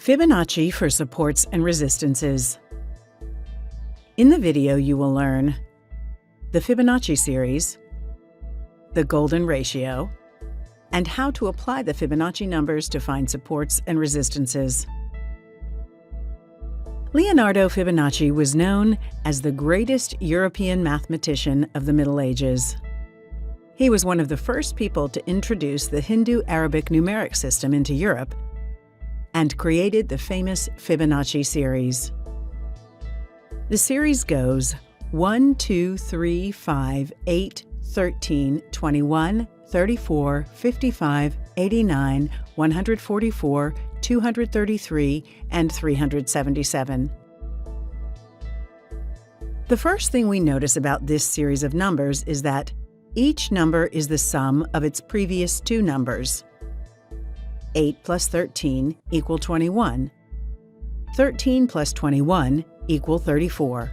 Fibonacci for supports and resistances. In the video, you will learn the Fibonacci series, the golden ratio, and how to apply the Fibonacci numbers to find supports and resistances. Leonardo Fibonacci was known as the greatest European mathematician of the Middle Ages. He was one of the first people to introduce the Hindu-Arabic numeric system into Europe and created the famous Fibonacci series. The series goes 1, 2, 3, 5, 8, 13, 21, 34, 55, 89, 144, 233, and 377. The first thing we notice about this series of numbers is that each number is the sum of its previous two numbers. 8 plus 13 equal 21. 13 plus 21 equal 34.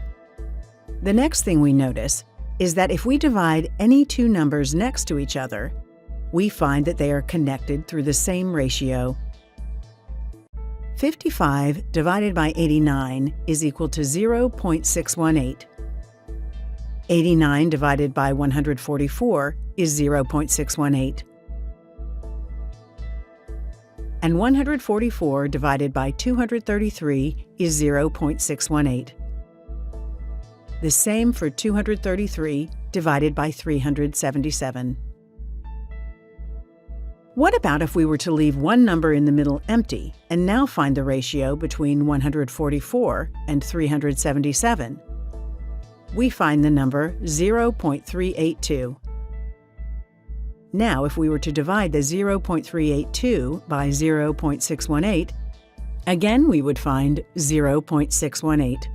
The next thing we notice is that if we divide any two numbers next to each other, we find that they are connected through the same ratio. 55 divided by 89 is equal to 0.618. 89 divided by 144 is 0.618. And 144 divided by 233 is 0.618. The same for 233 divided by 377. What about if we were to leave one number in the middle empty and now find the ratio between 144 and 377? We find the number 0.382. Now, if we were to divide the 0.382 by 0.618, again we would find 0.618.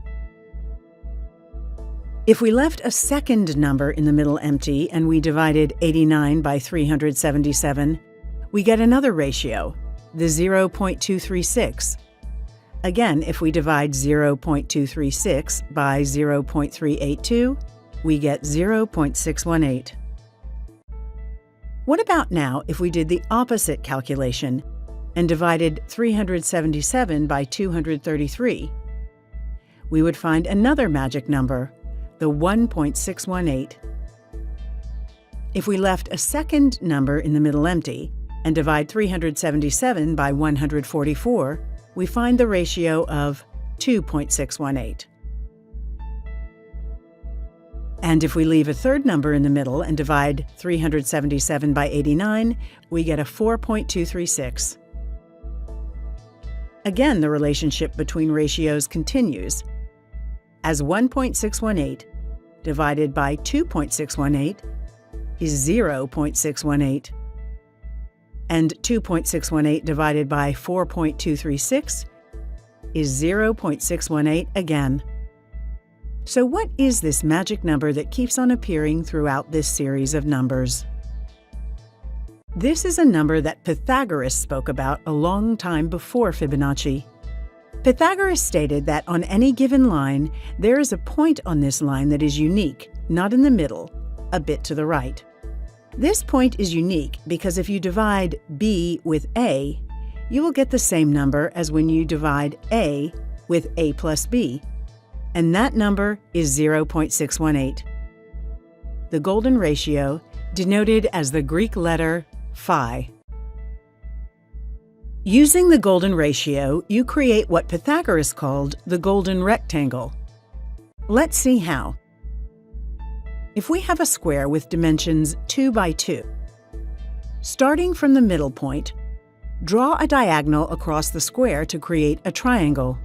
If we left a second number in the middle empty and we divided 89 by 377, we get another ratio, the 0.236. Again, if we divide 0.236 by 0.382, we get 0.618. What about now if we did the opposite calculation and divided 377 by 233? We would find another magic number, the 1.618. If we left a second number in the middle empty and divide 377 by 144, we find the ratio of 2.618. And if we leave a third number in the middle and divide 377 by 89, we get a 4.236. Again, the relationship between ratios continues, as 1.618 divided by 2.618 is 0.618, and 2.618 divided by 4.236 is 0.618 again. So what is this magic number that keeps on appearing throughout this series of numbers? This is a number that Pythagoras spoke about a long time before Fibonacci. Pythagoras stated that on any given line, there is a point on this line that is unique, not in the middle, a bit to the right. This point is unique because if you divide b with a, you will get the same number as when you divide a with a plus b. And that number is 0.618. The golden ratio, denoted as the Greek letter phi. Using the golden ratio, you create what Pythagoras called the golden rectangle. Let's see how. If we have a square with dimensions 2 by 2, starting from the middle point, draw a diagonal across the square to create a triangle.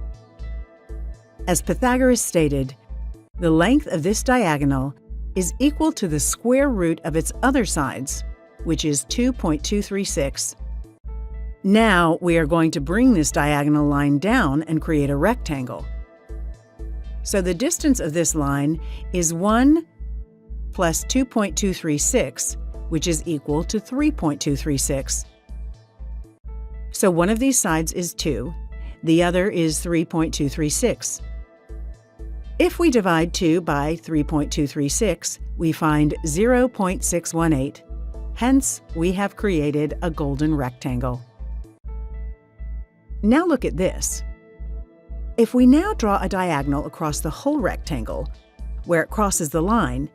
As Pythagoras stated, the length of this diagonal is equal to the square root of its other sides, which is 2.236. Now we are going to bring this diagonal line down and create a rectangle. So the distance of this line is 1 plus 2.236, which is equal to 3.236. So one of these sides is 2, the other is 3.236. If we divide 2 by 3.236, we find 0.618. Hence, we have created a golden rectangle. Now look at this. If we now draw a diagonal across the whole rectangle, where it crosses the line,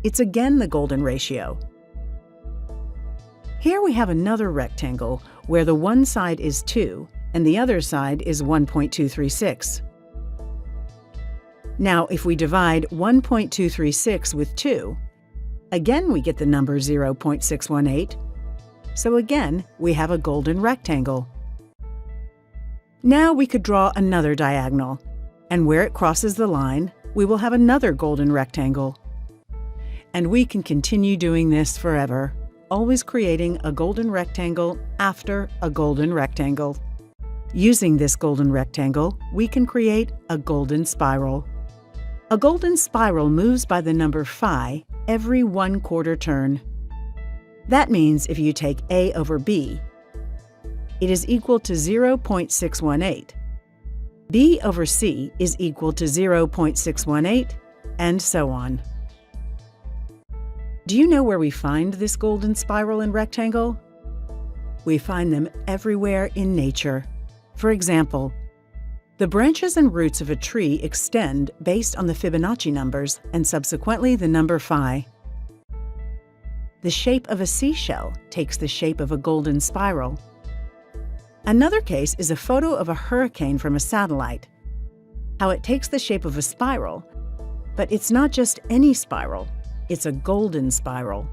it's again the golden ratio. Here we have another rectangle where the one side is 2 and the other side is 1.236. Now, if we divide 1.236 with 2, again we get the number 0.618. So again, we have a golden rectangle. Now we could draw another diagonal, and where it crosses the line, we will have another golden rectangle. And we can continue doing this forever, always creating a golden rectangle after a golden rectangle. Using this golden rectangle, we can create a golden spiral. A golden spiral moves by the number phi every 1/4 turn. That means if you take A over B, it is equal to 0.618. B over C is equal to 0.618, and so on. Do you know where we find this golden spiral and rectangle? We find them everywhere in nature. For example, the branches and roots of a tree extend based on the Fibonacci numbers and subsequently the number phi. The shape of a seashell takes the shape of a golden spiral. Another case is a photo of a hurricane from a satellite. How it takes the shape of a spiral, but it's not just any spiral, it's a golden spiral.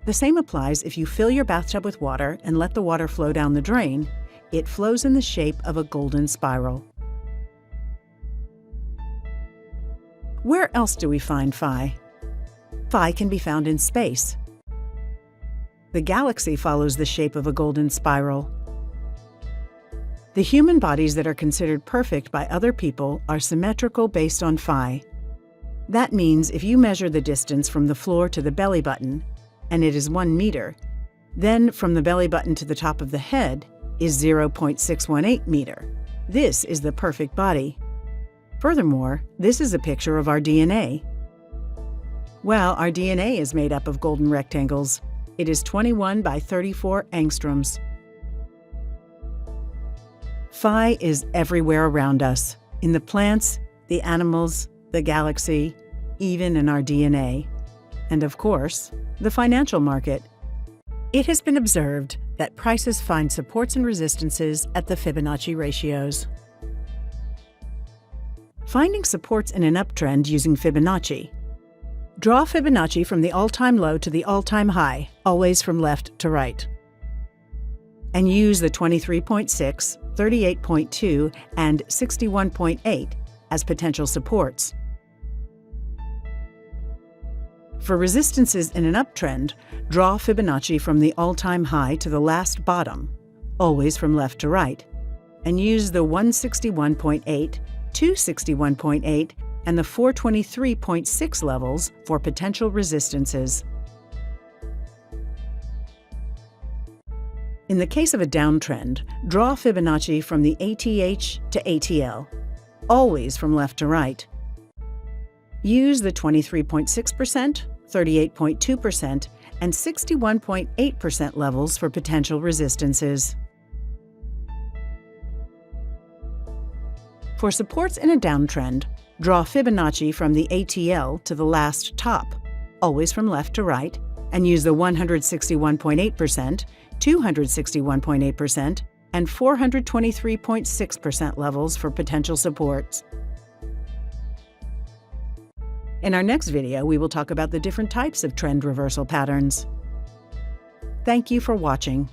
The same applies if you fill your bathtub with water and let the water flow down the drain. It flows in the shape of a golden spiral. Where else do we find phi? Phi can be found in space. The galaxy follows the shape of a golden spiral. The human bodies that are considered perfect by other people are symmetrical based on phi. That means if you measure the distance from the floor to the belly button, and it is 1 meter, then from the belly button to the top of the head is 0.618 meter. This is the perfect body. Furthermore, this is a picture of our DNA. Well, our DNA is made up of golden rectangles. It is 21 by 34 angstroms. Phi is everywhere around us, in the plants, the animals, the galaxy, even in our DNA. And of course, the financial market. It has been observed that prices find supports and resistances at the Fibonacci ratios. Finding supports in an uptrend using Fibonacci. Draw Fibonacci from the all-time low to the all-time high, always from left to right. And use the 23.6, 38.2, and 61.8 as potential supports. For resistances in an uptrend, draw Fibonacci from the all-time high to the last bottom, always from left to right, and use the 161.8, 261.8, and the 423.6 levels for potential resistances. In the case of a downtrend, draw Fibonacci from the ATH to ATL, always from left to right. Use the 23.6%, 38.2%, and 61.8% levels for potential resistances. For supports in a downtrend, draw Fibonacci from the ATL to the last top, always from left to right, and use the 161.8%, 261.8%, and 423.6% levels for potential supports. In our next video, we will talk about the different types of trend reversal patterns. Thank you for watching.